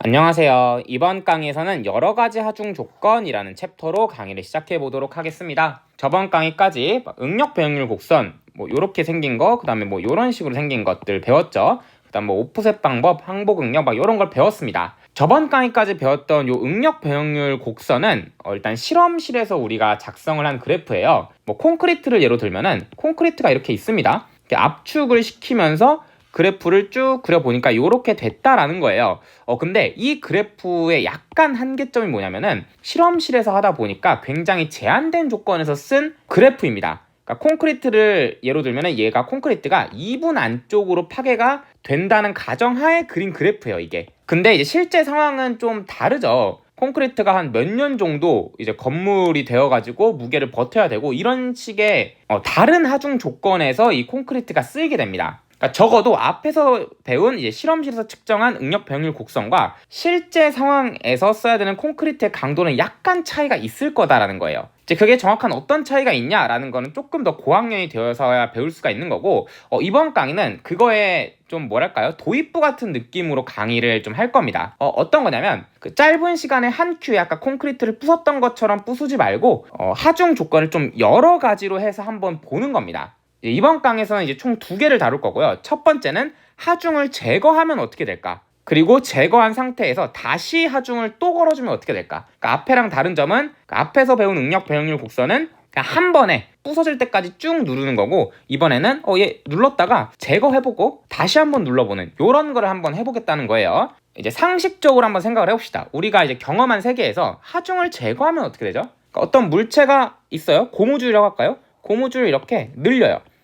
안녕하세요. 이번 강의에서는 여러가지 하중 조건이라는 챕터로 강의를 시작해 보도록 하겠습니다. 저번 강의까지 응력 배응률 곡선 요렇게 생긴 거, 그 다음에 요런 식으로 생긴 것들 배웠죠. 그 다음 오프셋 방법, 항복 응력 요런 걸 배웠습니다. 저번 강의까지 배웠던 요 응력 배응률 곡선은 일단 실험실에서 우리가 작성을 한 그래프예요. 콘크리트를 예로 들면은 콘크리트가 이렇게 있습니다. 이렇게 압축을 시키면서 그래프를 쭉 그려보니까 이렇게 됐다라는 거예요. 근데 이 그래프의 약간 한계점이 뭐냐면은 실험실에서 하다 보니까 굉장히 제한된 조건에서 쓴 그래프입니다. 그러니까 콘크리트를 예로 들면은 얘가 콘크리트가 2분 안쪽으로 파괴가 된다는 가정하에 그린 그래프예요, 이게. 근데 이제 실제 상황은 좀 다르죠. 콘크리트가 한 몇 년 정도 이제 건물이 되어가지고 무게를 버텨야 되고 이런 식의 다른 하중 조건에서 이 콘크리트가 쓰이게 됩니다. 그러니까 적어도 앞에서 배운 이제 실험실에서 측정한 응력 배응률 곡선과 실제 상황에서 써야 되는 콘크리트의 강도는 약간 차이가 있을 거다라는 거예요. 이제 그게 정확한 어떤 차이가 있냐라는 거는 조금 더 고학년이 되어서야 배울 수가 있는 거고, 이번 강의는 그거에 좀 뭐랄까요, 도입부 같은 느낌으로 강의를 좀 할 겁니다. 어떤 거냐면 그 짧은 시간에 한 큐에 아까 콘크리트를 부쉈던 것처럼 부수지 말고 하중 조건을 좀 여러 가지로 해서 한번 보는 겁니다. 이번 강에서는 이제 총 2개를 다룰 거고요. 첫 번째는 하중을 제거하면 어떻게 될까? 그리고 제거한 상태에서 다시 하중을 또 걸어주면 어떻게 될까? 그러니까 앞에랑 다른 점은 앞에서 배운 응력 배응률 곡선은 그냥 한 번에 부서질 때까지 쭉 누르는 거고, 이번에는 얘 눌렀다가 제거해보고 다시 한번 눌러보는 요런 거를 한번 해보겠다는 거예요. 이제 상식적으로 한번 생각을 해봅시다. 우리가 이제 경험한 세계에서 하중을 제거하면 어떻게 되죠? 그러니까 어떤 물체가 있어요. 고무줄이라고 할까요? 고무줄을 이렇게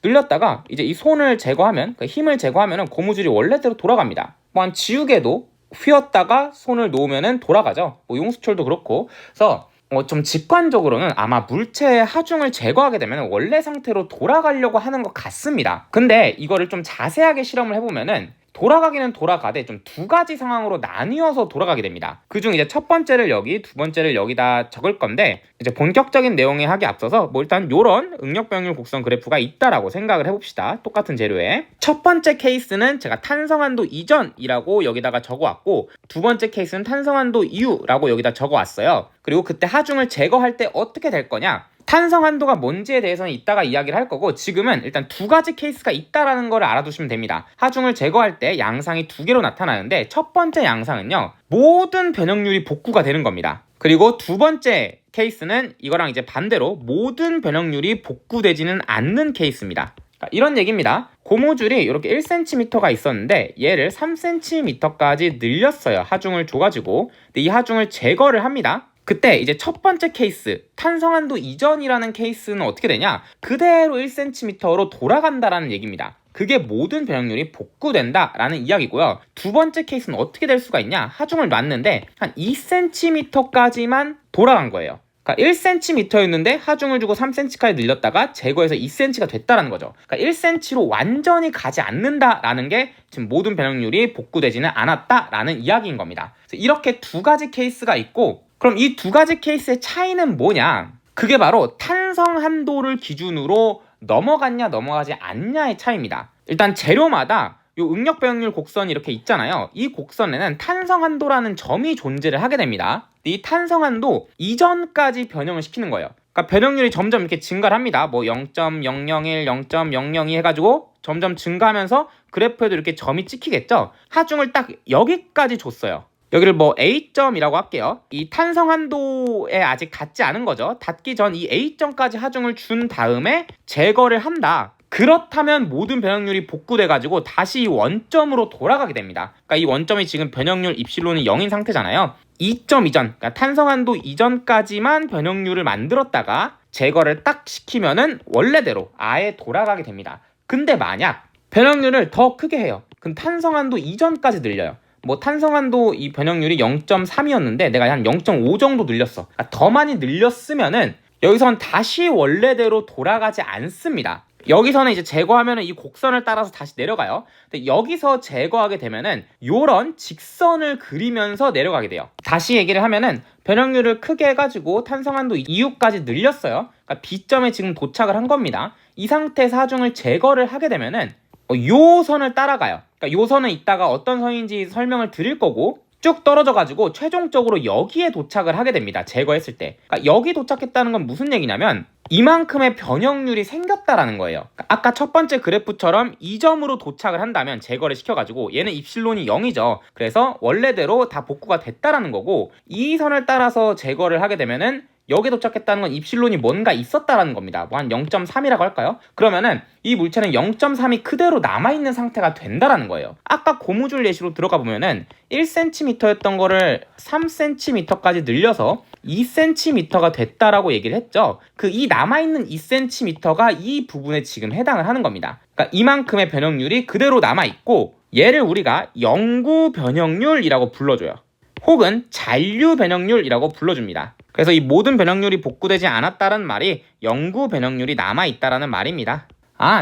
늘렸다가 이제 이 손을 제거하면, 그 힘을 제거하면은 고무줄이 원래대로 돌아갑니다. 한 지우개도 휘었다가 손을 놓으면은 돌아가죠. 용수철도 그렇고. 그래서 좀 직관적으로는 아마 물체의 하중을 제거하게 되면 원래 상태로 돌아가려고 하는 것 같습니다. 근데 이거를 좀 자세하게 실험을 해보면은 돌아가기는 돌아가되 좀 2가지 상황으로 나뉘어서 돌아가게 됩니다. 그중 이제 첫 번째를 여기, 두 번째를 여기다 적을 건데, 이제 본격적인 내용에 하기 앞서서 일단 요런 응력 배응률 곡선 그래프가 있다라고 생각을 해봅시다. 똑같은 재료에. 첫 번째 케이스는 제가 탄성한도 이전이라고 여기다가 적어왔고, 두 번째 케이스는 탄성한도 이후라고 여기다 적어왔어요. 그리고 그때 하중을 제거할 때 어떻게 될 거냐? 탄성 한도가 뭔지에 대해서는 이따가 이야기를 할 거고, 지금은 일단 2가지 케이스가 있다라는 걸 알아두시면 됩니다. 하중을 제거할 때 양상이 2개로 나타나는데, 첫 번째 양상은요, 모든 변형률이 복구가 되는 겁니다. 그리고 두 번째 케이스는 이거랑 이제 반대로 모든 변형률이 복구되지는 않는 케이스입니다. 이런 얘기입니다. 고무줄이 이렇게 1cm가 있었는데 얘를 3cm까지 늘렸어요. 하중을 줘가지고. 근데 이 하중을 제거를 합니다. 그때 이제 첫 번째 케이스, 탄성한도 이전이라는 케이스는 어떻게 되냐? 그대로 1cm로 돌아간다라는 얘기입니다. 그게 모든 변형률이 복구된다라는 이야기고요. 두 번째 케이스는 어떻게 될 수가 있냐? 하중을 놨는데 한 2cm까지만 돌아간 거예요. 그러니까 1cm였는데 하중을 주고 3cm까지 늘렸다가 제거해서 2cm가 됐다라는 거죠. 그러니까 1cm로 완전히 가지 않는다라는 게 지금 모든 변형률이 복구되지는 않았다라는 이야기인 겁니다. 그래서 이렇게 2가지 케이스가 있고, 그럼 이 2가지 케이스의 차이는 뭐냐? 그게 바로 탄성 한도를 기준으로 넘어갔냐 넘어가지 않냐의 차이입니다. 일단 재료마다 요 응력 배응률 곡선이 이렇게 있잖아요. 이 곡선에는 탄성 한도라는 점이 존재를 하게 됩니다. 이 탄성 한도 이전까지 변형을 시키는 거예요. 그러니까 변형률이 점점 이렇게 증가를 합니다. 0.001, 0.002 해가지고 점점 증가하면서 그래프에도 이렇게 점이 찍히겠죠. 하중을 딱 여기까지 줬어요. 여기를 A점이라고 할게요. 이 탄성 한도에 아직 닿지 않은 거죠. 닿기 전 이 A점까지 하중을 준 다음에 제거를 한다. 그렇다면 모든 변형률이 복구돼가지고 다시 이 원점으로 돌아가게 됩니다. 그러니까 이 원점이 지금 변형률 입실론이 0인 상태잖아요. 2점 이전, 그러니까 탄성 한도 이전까지만 변형률을 만들었다가 제거를 딱 시키면은 원래대로 아예 돌아가게 됩니다. 근데 만약 변형률을 더 크게 해요. 그럼 탄성 한도 이전까지 늘려요. 탄성한도 이 변형률이 0.3이었는데 내가 한 0.5 정도 늘렸어. 그러니까 더 많이 늘렸으면은 여기선 다시 원래대로 돌아가지 않습니다. 여기서는 이제 제거하면은 이 곡선을 따라서 다시 내려가요. 근데 여기서 제거하게 되면은 요런 직선을 그리면서 내려가게 돼요. 다시 얘기를 하면은 변형률을 크게 해가지고 탄성한도 이후까지 늘렸어요. 그러니까 B점에 지금 도착을 한 겁니다. 이 상태에서 하중을 제거를 하게 되면은 요 선을 따라가요. 그러니까 요 선은 이따가 어떤 선인지 설명을 드릴 거고, 쭉 떨어져가지고 최종적으로 여기에 도착을 하게 됩니다. 제거했을 때. 그러니까 여기 도착했다는 건 무슨 얘기냐면 이만큼의 변형률이 생겼다라는 거예요. 그러니까 아까 첫 번째 그래프처럼 이 점으로 도착을 한다면 제거를 시켜가지고 얘는 입실론이 0이죠. 그래서 원래대로 다 복구가 됐다라는 거고 이 선을 따라서 제거를 하게 되면은 여기에 도착했다는 건 입실론이 뭔가 있었다라는 겁니다. 뭐 한 0.3이라고 할까요? 그러면은 이 물체는 0.3이 그대로 남아있는 상태가 된다라는 거예요. 아까 고무줄 예시로 들어가 보면은 1cm였던 거를 3cm까지 늘려서 2cm가 됐다라고 얘기를 했죠. 그 이 남아있는 2cm가 이 부분에 지금 해당을 하는 겁니다. 그러니까 이만큼의 변형률이 그대로 남아있고 얘를 우리가 영구 변형률이라고 불러줘요. 혹은 잔류 변형률이라고 불러줍니다. 그래서 이 모든 변형률이 복구되지 않았다는 말이 영구 변형률이 남아있다라는 말입니다.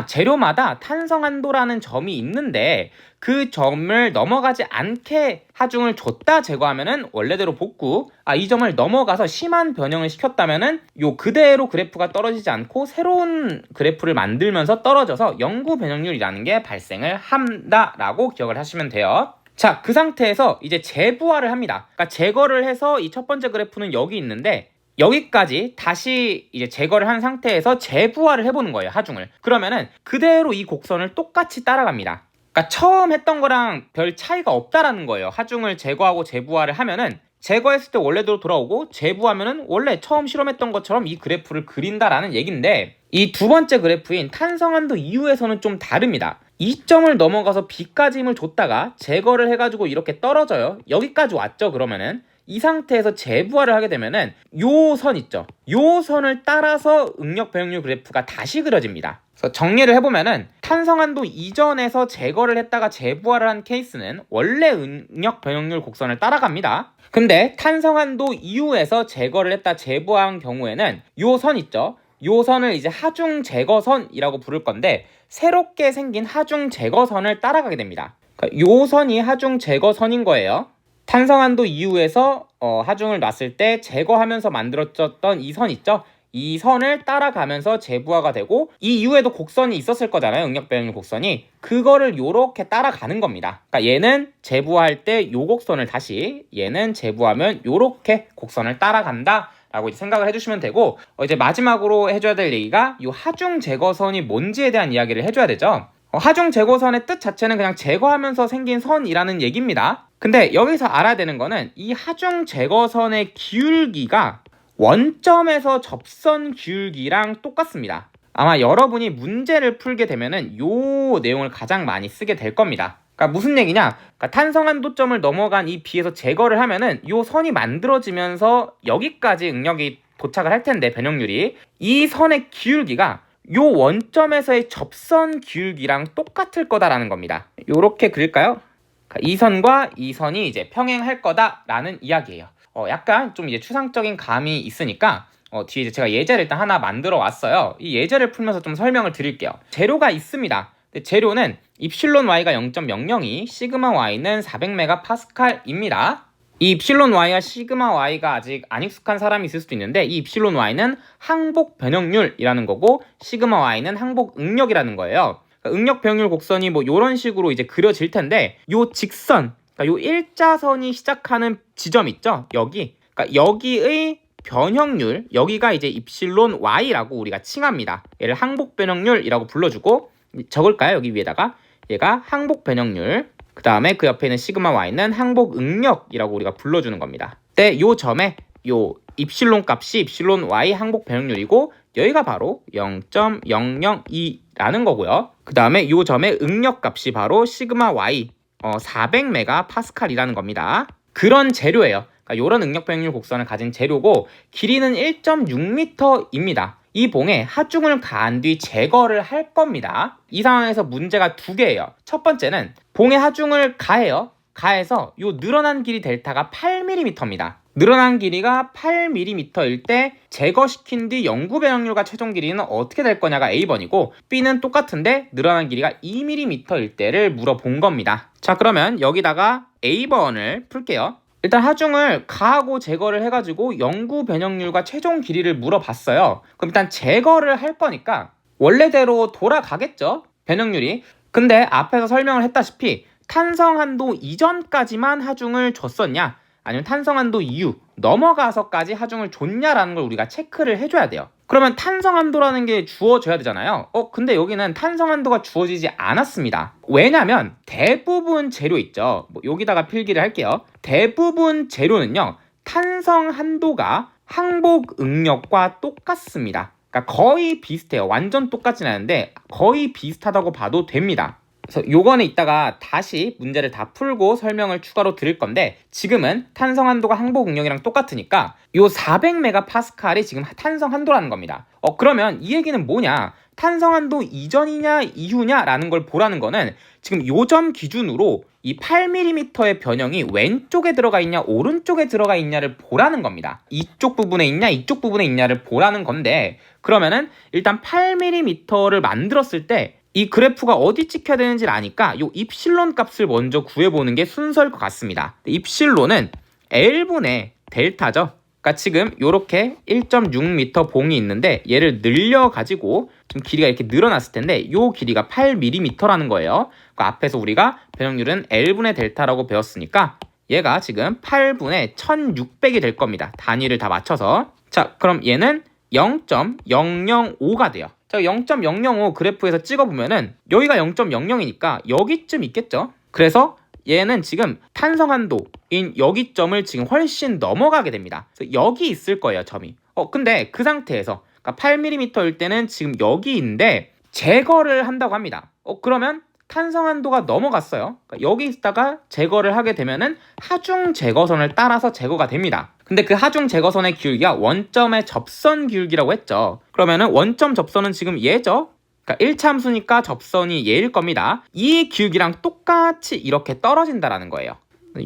재료마다 탄성한도라는 점이 있는데 그 점을 넘어가지 않게 하중을 줬다 제거하면은 원래대로 복구, 이 점을 넘어가서 심한 변형을 시켰다면은 요 그대로 그래프가 떨어지지 않고 새로운 그래프를 만들면서 떨어져서 영구 변형률이라는 게 발생을 한다라고 기억을 하시면 돼요. 자, 그 상태에서 이제 재부하를 합니다. 그러니까 제거를 해서 이 첫 번째 그래프는 여기 있는데 여기까지 다시 이제 제거를 한 상태에서 재부하를 해보는 거예요, 하중을. 그러면은 그대로 이 곡선을 똑같이 따라갑니다. 그러니까 처음 했던 거랑 별 차이가 없다라는 거예요. 하중을 제거하고 재부하를 하면은 제거했을 때 원래대로 돌아오고 재부하면은 원래 처음 실험했던 것처럼 이 그래프를 그린다라는 얘긴데 이 두 번째 그래프인 탄성한도 이후에서는 좀 다릅니다. 이 점을 넘어가서 B까지 힘을 줬다가 제거를 해가지고 이렇게 떨어져요. 여기까지 왔죠. 그러면은 이 상태에서 재부하를 하게 되면은 요 선 있죠. 요 선을 따라서 응력 변형률 그래프가 다시 그려집니다. 그래서 정리를 해보면은 탄성한도 이전에서 제거를 했다가 재부하를 한 케이스는 원래 응력 변형률 곡선을 따라갑니다. 근데 탄성한도 이후에서 제거를 했다 재부한 경우에는 요 선 있죠. 요 선을 이제 하중 제거선이라고 부를 건데 새롭게 생긴 하중 제거선을 따라가게 됩니다. 그러니까 요 선이 하중 제거선인 거예요. 탄성한도 이후에서 하중을 놨을 때 제거하면서 만들어졌던 이 선 있죠? 이 선을 따라가면서 재부하가 되고 이 이후에도 곡선이 있었을 거잖아요. 응력 변형률 곡선이. 그거를 요렇게 따라가는 겁니다. 그러니까 얘는 재부할 때 요 곡선을 다시 얘는 재부하면 요렇게 곡선을 따라간다 라고 이제 생각을 해주시면 되고 이제 마지막으로 해줘야 될 얘기가 이 하중 제거선이 뭔지에 대한 이야기를 해줘야 되죠. 하중 제거선의 뜻 자체는 그냥 제거하면서 생긴 선이라는 얘기입니다. 근데 여기서 알아야 되는 거는 이 하중 제거선의 기울기가 원점에서 접선 기울기랑 똑같습니다. 아마 여러분이 문제를 풀게 되면은 요 내용을 가장 많이 쓰게 될 겁니다. 그러니까 무슨 얘기냐? 그러니까 탄성한도점을 넘어간 이 B에서 제거를 하면은 요 선이 만들어지면서 여기까지 응력이 도착을 할 텐데 변형률이 이 선의 기울기가 요 원점에서의 접선 기울기랑 똑같을 거다라는 겁니다. 요렇게 그릴까요? 그러니까 이 선과 이 선이 이제 평행할 거다라는 이야기예요. 약간 좀 이제 추상적인 감이 있으니까 뒤에 이제 제가 예제를 일단 하나 만들어 왔어요. 이 예제를 풀면서 좀 설명을 드릴게요. 재료가 있습니다. 재료는 입실론 y가 0.002, 시그마 y는 400MPa입니다. 이 입실론 y와 시그마 y가 아직 안 익숙한 사람이 있을 수도 있는데 이 입실론 y는 항복 변형률이라는 거고 시그마 y는 항복 응력이라는 거예요. 그러니까 응력 변형률 곡선이 뭐 이런 식으로 이제 그려질 텐데 요 직선, 그러니까 요 일자선이 시작하는 지점 있죠? 여기. 그러니까 여기의 변형률, 여기가 이제 입실론 y라고 우리가 칭합니다. 얘를 항복 변형률이라고 불러주고 적을까요? 여기 위에다가 얘가 항복 변형률, 그 다음에 그 옆에 있는 시그마 y는 항복 응력이라고 우리가 불러주는 겁니다. 근데 요 점에 요 입실론 값이 입실론 y 항복 변형률이고 여기가 바로 0.002라는 거고요. 그 다음에 요 점의 응력 값이 바로 시그마 y 400MPa이라는 겁니다. 그런 재료예요. 그러니까 이런 응력 변형률 곡선을 가진 재료고 길이는 1.6m입니다. 이 봉에 하중을 가한 뒤 제거를 할 겁니다. 이 상황에서 문제가 두 개예요. 첫 번째는 봉에 하중을 가해요. 가해서 요 늘어난 길이 델타가 8mm입니다. 늘어난 길이가 8mm일 때 제거시킨 뒤 영구 변형률과 최종 길이는 어떻게 될 거냐가 A번이고 B는 똑같은데 늘어난 길이가 2mm일 때를 물어본 겁니다. 자, 그러면 여기다가 A번을 풀게요. 일단 하중을 가하고 제거를 해가지고 영구 변형률과 최종 길이를 물어봤어요. 그럼 일단 제거를 할 거니까 원래대로 돌아가겠죠? 변형률이. 근데 앞에서 설명을 했다시피 탄성한도 이전까지만 하중을 줬었냐 아니면 탄성한도 이후 넘어가서까지 하중을 줬냐라는 걸 우리가 체크를 해줘야 돼요. 그러면 탄성한도라는 게 주어져야 되잖아요. 근데 여기는 탄성한도가 주어지지 않았습니다. 왜냐면 대부분 재료 있죠. 여기다가 필기를 할게요. 대부분 재료는요, 탄성한도가 항복 응력과 똑같습니다. 그러니까 거의 비슷해요. 완전 똑같진 않은데 거의 비슷하다고 봐도 됩니다. 그래서 요거는 이따가 다시 문제를 다 풀고 설명을 추가로 드릴 건데, 지금은 탄성한도가 항복 응력이랑 똑같으니까 요 400메가파스칼이 지금 탄성한도라는 겁니다. 그러면 이 얘기는 뭐냐? 탄성한도 이전이냐 이후냐 라는 걸 보라는 거는 지금 요 점 기준으로 이 8mm의 변형이 왼쪽에 들어가 있냐 오른쪽에 들어가 있냐를 보라는 겁니다. 이쪽 부분에 있냐 이쪽 부분에 있냐를 보라는 건데, 그러면은 일단 8mm를 만들었을 때 이 그래프가 어디 찍혀야 되는지를 아니까 요 입실론 값을 먼저 구해보는 게 순서일 것 같습니다. 입실론은 L분의 델타죠. 그러니까 지금 요렇게 1.6m 봉이 있는데 얘를 늘려가지고 좀 길이가 이렇게 늘어났을 텐데 요 길이가 8mm라는 거예요. 그 앞에서 우리가 변형률은 L분의 델타라고 배웠으니까 얘가 지금 8분의 1600이 될 겁니다. 단위를 다 맞춰서. 자, 그럼 얘는 0.005가 돼요. 자, 0.005 그래프에서 찍어보면은 여기가 0.00이니까 여기쯤 있겠죠? 그래서 얘는 지금 탄성한도인 여기 점을 지금 훨씬 넘어가게 됩니다. 그래서 여기 있을 거예요, 점이. 근데 그 상태에서 그러니까 8mm일 때는 지금 여기인데 제거를 한다고 합니다. 그러면 탄성한도가 넘어갔어요. 그러니까 여기 있다가 제거를 하게 되면은 하중 제거선을 따라서 제거가 됩니다. 근데 그 하중 제거선의 기울기가 원점의 접선 기울기라고 했죠. 그러면은 원점 접선은 지금 얘죠. 그러니까 1차 함수니까 접선이 얘일 겁니다. 이 기울기랑 똑같이 이렇게 떨어진다라는 거예요.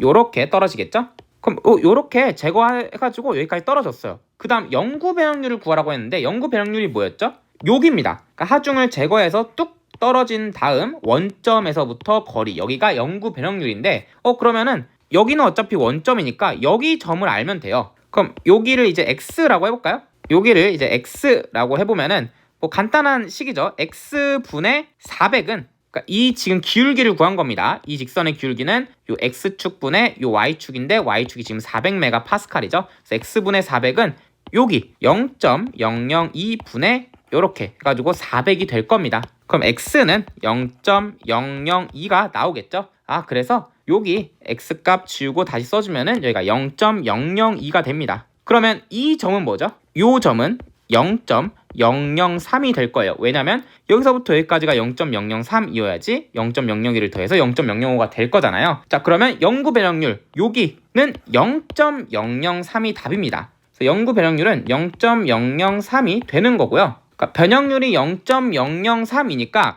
요렇게 떨어지겠죠? 그럼 요렇게 제거해가지고 여기까지 떨어졌어요. 그 다음 영구 변형률을 구하라고 했는데 영구 변형률이 뭐였죠? 여기입니다. 그러니까 하중을 제거해서 뚝 떨어진 다음 원점에서부터 거리, 여기가 영구 변형률인데 그러면은 여기는 어차피 원점이니까 여기 점을 알면 돼요. 그럼 여기를 이제 x라고 해볼까요? 여기를 이제 x라고 해보면은 뭐 간단한 식이죠. x분의 400은 그러니까 이 지금 기울기를 구한 겁니다. 이 직선의 기울기는 요 x축분의 요 y축인데 y축이 지금 400메가파스칼이죠. 그래서 x분의 400은 여기 0.002분의 요렇게 해가지고 400이 될 겁니다. 그럼 x는 0.002가 나오겠죠? 그래서 여기 x값 지우고 다시 써주면은 여기가 0.002가 됩니다. 그러면 이 점은 뭐죠? 요 점은 0.003이 될 거예요. 왜냐면 여기서부터 여기까지가 0.003이어야지 0.001을 더해서 0.005가 될 거잖아요. 자, 그러면 영구 변형률 여기는 0.003이 답입니다. 그래서 영구 변형률은 0.003이 되는 거고요. 그러니까 변형률이 0.003이니까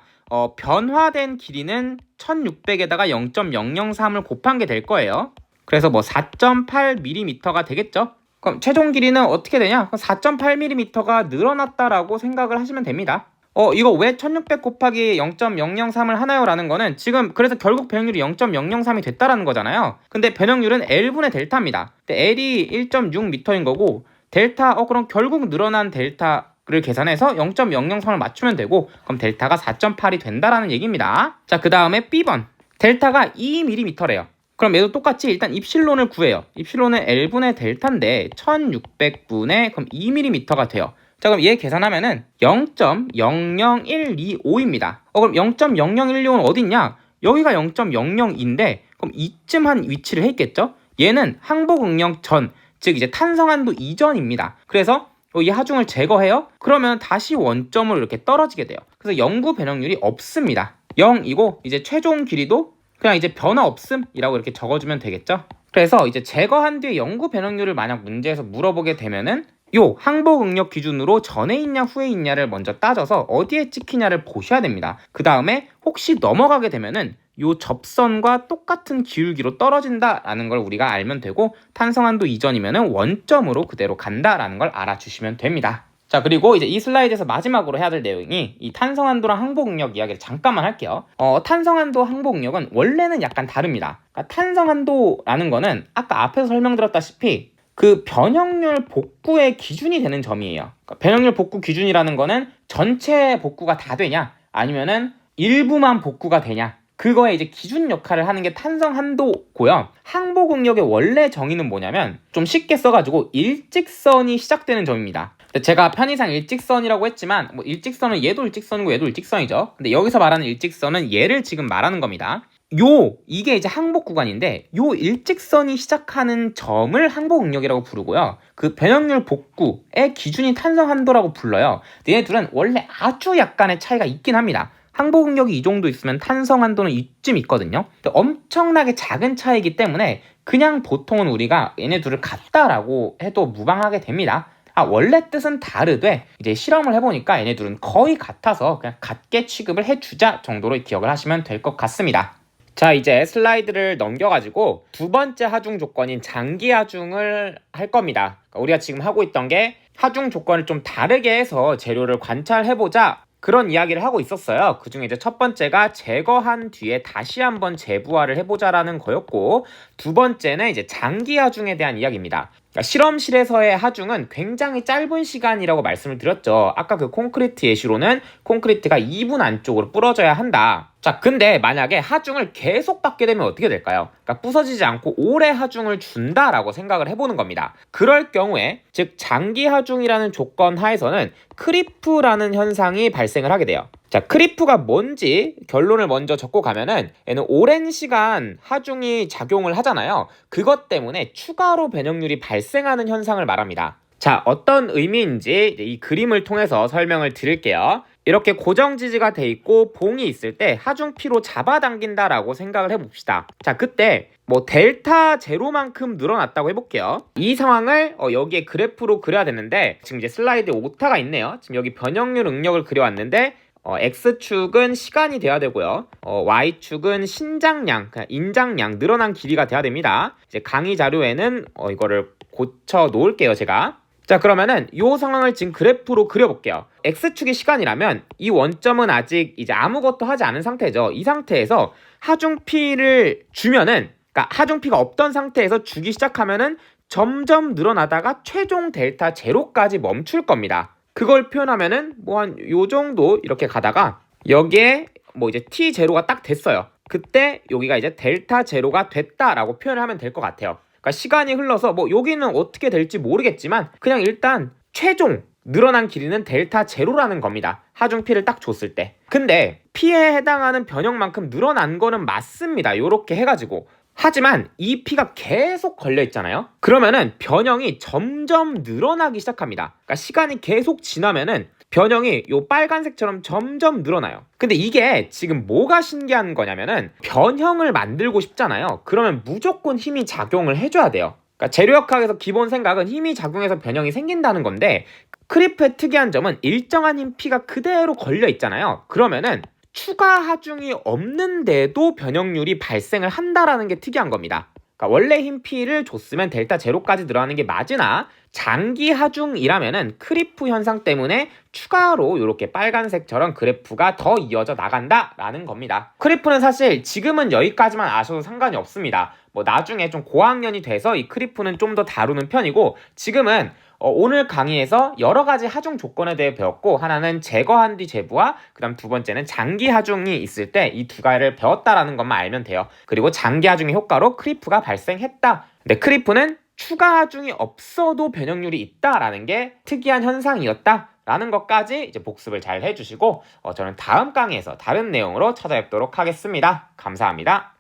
변화된 길이는 1600에다가 0.003을 곱한 게 될 거예요. 그래서 뭐 4.8mm가 되겠죠? 그럼 최종 길이는 어떻게 되냐? 4.8mm가 늘어났다라고 생각을 하시면 됩니다. 이거 왜 1600 곱하기 0.003을 하나요? 라는 거는 지금 그래서 결국 변형률이 0.003이 됐다라는 거잖아요. 근데 변형률은 L분의 델타입니다. 근데 L이 1.6m인 거고 델타, 그럼 결국 늘어난 델타를 계산해서 0.003을 맞추면 되고 그럼 델타가 4.8이 된다라는 얘기입니다. 자, 그 다음에 B번. 델타가 2mm래요. 그럼 얘도 똑같이 일단 입실론을 구해요. 입실론은 L분의 델타인데 1600분의 그럼 2mm가 돼요. 자, 그럼 얘 계산하면은 0.00125입니다. 그럼 0.00125는 어디 있냐? 여기가 0.00인데 그럼 이쯤 한 위치를 했겠죠? 얘는 항복 응력 전, 즉 이제 탄성한도 이전입니다. 그래서 이 하중을 제거해요. 그러면 다시 원점으로 이렇게 떨어지게 돼요. 그래서 영구 변형률이 없습니다. 0이고 이제 최종 길이도 그냥 이제 변화 없음이라고 이렇게 적어주면 되겠죠. 그래서 이제 제거한 뒤에 영구 변형률을 만약 문제에서 물어보게 되면은 요 항복 응력 기준으로 전에 있냐 후에 있냐를 먼저 따져서 어디에 찍히냐를 보셔야 됩니다. 그 다음에 혹시 넘어가게 되면은 요 접선과 똑같은 기울기로 떨어진다라는 걸 우리가 알면 되고 탄성한도 이전이면은 원점으로 그대로 간다라는 걸 알아주시면 됩니다. 자, 그리고 이제 이 슬라이드에서 마지막으로 해야 될 내용이 이 탄성한도랑 항복응력 이야기를 잠깐만 할게요. 탄성한도 항복응력은 원래는 약간 다릅니다. 그러니까 탄성한도라는 거는 아까 앞에서 설명드렸다시피 그 변형률 복구의 기준이 되는 점이에요. 그러니까 변형률 복구 기준이라는 거는 전체 복구가 다 되냐 아니면은 일부만 복구가 되냐 그거에 이제 기준 역할을 하는 게 탄성 한도고요. 항복 응력의 원래 정의는 뭐냐면 좀 쉽게 써가지고 일직선이 시작되는 점입니다. 제가 편의상 일직선이라고 했지만 뭐 일직선은 얘도 일직선이고 얘도 일직선이죠. 근데 여기서 말하는 일직선은 얘를 지금 말하는 겁니다. 이게 이제 항복 구간인데 요 일직선이 시작하는 점을 항복 응력이라고 부르고요. 그 변형률 복구의 기준이 탄성 한도라고 불러요. 얘네 둘은 원래 아주 약간의 차이가 있긴 합니다. 항복 응력이 이 정도 있으면 탄성 한도는 이쯤 있거든요. 엄청나게 작은 차이이기 때문에 그냥 보통은 우리가 얘네 둘을 같다라고 해도 무방하게 됩니다. 원래 뜻은 다르되 이제 실험을 해보니까 얘네 둘은 거의 같아서 그냥 같게 취급을 해주자 정도로 기억을 하시면 될 것 같습니다. 자, 이제 슬라이드를 넘겨가지고 두 번째 하중 조건인 장기 하중을 할 겁니다. 그러니까 우리가 지금 하고 있던 게 하중 조건을 좀 다르게 해서 재료를 관찰해보자 그런 이야기를 하고 있었어요. 그 중에 이제 첫 번째가 제거한 뒤에 다시 한번 재부화를 해보자라는 거였고, 두 번째는 이제 장기 하중에 대한 이야기입니다. 그러니까 실험실에서의 하중은 굉장히 짧은 시간이라고 말씀을 드렸죠. 아까 그 콘크리트 예시로는 콘크리트가 2분 안쪽으로 부러져야 한다. 자, 근데 만약에 하중을 계속 받게 되면 어떻게 될까요? 그러니까 부서지지 않고 오래 하중을 준다라고 생각을 해보는 겁니다. 그럴 경우에 즉 장기 하중이라는 조건 하에서는 크리프라는 현상이 발생을 하게 돼요. 자, 크리프가 뭔지 결론을 먼저 적고 가면은 얘는 오랜 시간 하중이 작용을 하잖아요. 그것 때문에 추가로 변형률이 발생하는 현상을 말합니다. 자, 어떤 의미인지 이 그림을 통해서 설명을 드릴게요. 이렇게 고정 지지가 돼 있고 봉이 있을 때 하중피로 잡아당긴다라고 생각을 해봅시다. 자, 그때 뭐 델타 제로만큼 늘어났다고 해볼게요. 이 상황을 여기에 그래프로 그려야 되는데 지금 이제 슬라이드에 오타가 있네요. 지금 여기 변형률 응력을 그려왔는데 X축은 시간이 돼야 되고요. Y축은 신장량, 그냥 인장량, 늘어난 길이가 돼야 됩니다. 이제 강의 자료에는 이거를 고쳐 놓을게요, 제가. 자, 그러면은 이 상황을 지금 그래프로 그려볼게요. X축이 시간이라면 이 원점은 아직 이제 아무것도 하지 않은 상태죠. 이 상태에서 하중피를 주면은, 그러니까 하중피가 없던 상태에서 주기 시작하면은 점점 늘어나다가 최종 델타 제로까지 멈출 겁니다. 그걸 표현하면은 뭐 한 요 정도 이렇게 가다가 여기에 뭐 이제 t 제로가 딱 됐어요. 그때 여기가 이제 델타 제로가 됐다라고 표현을 하면 될 것 같아요. 그러니까 시간이 흘러서 뭐 여기는 어떻게 될지 모르겠지만 그냥 일단 최종 늘어난 길이는 델타 제로라는 겁니다. 하중피를 딱 줬을 때. 근데 P에 해당하는 변형만큼 늘어난 거는 맞습니다. 요렇게 해가지고. 하지만 이 P가 계속 걸려 있잖아요. 그러면은 변형이 점점 늘어나기 시작합니다. 그러니까 시간이 계속 지나면은 변형이 요 빨간색처럼 점점 늘어나요. 근데 이게 지금 뭐가 신기한 거냐면은 변형을 만들고 싶잖아요. 그러면 무조건 힘이 작용을 해줘야 돼요. 그러니까 재료역학에서 기본 생각은 힘이 작용해서 변형이 생긴다는 건데 크리프의 특이한 점은 일정한 힘 P가 그대로 걸려 있잖아요. 그러면은 추가 하중이 없는데도 변형률이 발생을 한다라는 게 특이한 겁니다. 그러니까 원래 힘 P를 줬으면 델타 제로까지 늘어나는 게 맞으나 장기 하중이라면은 크리프 현상 때문에 추가로 이렇게 빨간색처럼 그래프가 더 이어져 나간다라는 겁니다. 크리프는 사실 지금은 여기까지만 아셔도 상관이 없습니다. 뭐 나중에 좀 고학년이 돼서 이 크리프는 좀 더 다루는 편이고 지금은 오늘 강의에서 여러 가지 하중 조건에 대해 배웠고 하나는 제거한 뒤 재부와 그다음 두 번째는 장기 하중이 있을 때 이 두 가지를 배웠다라는 것만 알면 돼요. 그리고 장기 하중의 효과로 크리프가 발생했다. 근데 크리프는 추가 하중이 없어도 변형률이 있다라는 게 특이한 현상이었다라는 것까지 이제 복습을 잘 해주시고 저는 다음 강의에서 다른 내용으로 찾아뵙도록 하겠습니다. 감사합니다.